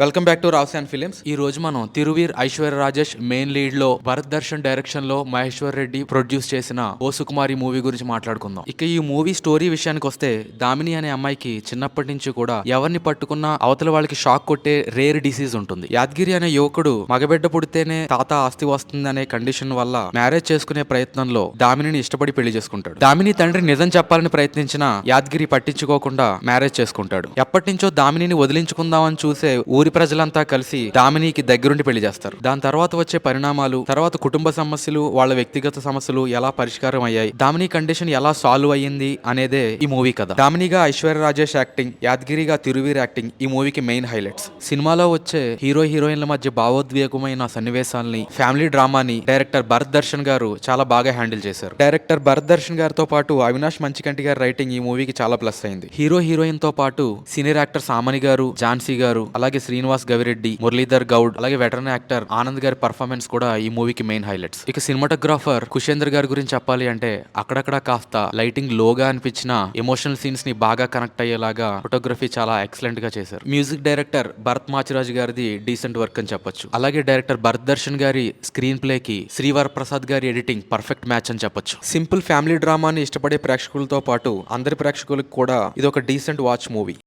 Welcome back to రావ్సాన్ films. ఈ రోజు మనం తిరువీర్ ఐశ్వర్య రాజేష్ మెయిన్ లీడ్ లో భరత్ దర్శన్ డైరెక్షన్ లో మహేశ్వర్ రెడ్డి ప్రొడ్యూస్ చేసిన ఓ సుకుమారి మూవీ గురించి మాట్లాడుకుందాం. ఇక ఈ మూవీ స్టోరీ విషయానికి వస్తే, దామిని అనే అమ్మాయికి చిన్నప్పటి నుంచి కూడా ఎవరిని పట్టుకున్నా అవతల వాళ్ళకి షాక్ కొట్టే రేర్ డిసీజ్ ఉంటుంది. యాద్గిరి అనే యువకుడు మగబిడ్డ పుడితేనే తాత ఆస్తి వస్తుందనే కండిషన్ వల్ల మ్యారేజ్ చేసుకునే ప్రయత్నంలో దామినిని ఇష్టపడి పెళ్లి చేసుకుంటాడు. దామిని తండ్రి నిజం చెప్పాలని ప్రయత్నించిన యాద్గిరి పట్టించుకోకుండా మ్యారేజ్ చేసుకుంటాడు. ఎప్పటి నుంచో దామినిని వదిలించుకుందామని చూసే ఊరి ప్రజలంతా కలిసి దామినికి దగ్గరుండి పెళ్లి చేస్తారు. దాని తర్వాత వచ్చే పరిణామాలు, తర్వాత కుటుంబ సమస్యలు, వాళ్ళ వ్యక్తిగత సమస్యలు ఎలా పరిష్కారం అయ్యాయి, దామిని కండిషన్ ఎలా సాల్వ్ అయ్యింది అనేదే ఈ మూవీ కథ. దామినిగా ఐశ్వర్య రాజేష్ యాక్టింగ్, యాద్గిరిగా తిరువీర్ యాక్టింగ్ ఈ మూవీకి మెయిన్ హైలైట్స్. సినిమాలో వచ్చే హీరో హీరోయిన్ల మధ్య భావోద్వేగమైన సన్నివేశాలని, ఫ్యామిలీ డ్రామాని డైరెక్టర్ భరత్ దర్శన్ గారు చాలా బాగా హ్యాండిల్ చేశారు. డైరెక్టర్ భరత్ దర్శన్ గారితో పాటు అవినాష్ మంచికంటి గారి రైటింగ్ ఈ మూవీకి చాలా ప్లస్ అయింది. హీరో హీరోయిన్ తో పాటు సీనియర్ యాక్టర్ సామని గారు, ఝాన్సీ గారు, అలాగే శ్రీనివాస్ గవిరెడ్డి, మురళీధర్ గౌడ్, అలాగే వెటరన్ యాక్టర్ ఆనంద్ గారి పర్ఫార్మెన్స్ కూడా ఈ మూవీకి మెయిన్ హైలైట్స్. ఇక సినిమాటోగ్రాఫర్ కుషేందర్ గారి గురించి చెప్పాలి అంటే, అక్కడక్కడ కాస్త లైటింగ్ లోగా అనిపించిన ఎమోషనల్ సీన్స్ ని బాగా కనెక్ట్ అయ్యేలాగా ఫోటోగ్రఫీ చాలా ఎక్సలెంట్ గా చేశారు. మ్యూజిక్ డైరెక్టర్ భరత్ మాచిరాజు గారిది డీసెంట్ వర్క్ అని చెప్పొచ్చు. అలాగే డైరెక్టర్ భరత్ దర్శన్ గారి స్క్రీన్ ప్లే కి శ్రీవర్ ప్రసాద్ గారి ఎడిటింగ్ పర్ఫెక్ట్ మ్యాచ్ అని చెప్పొచ్చు. సింపుల్ ఫ్యామిలీ డ్రామాని ఇష్టపడే ప్రేక్షకులతో పాటు అందరి ప్రేక్షకులకు కూడా ఇది ఒక డీసెంట్ వాచ్ మూవీ.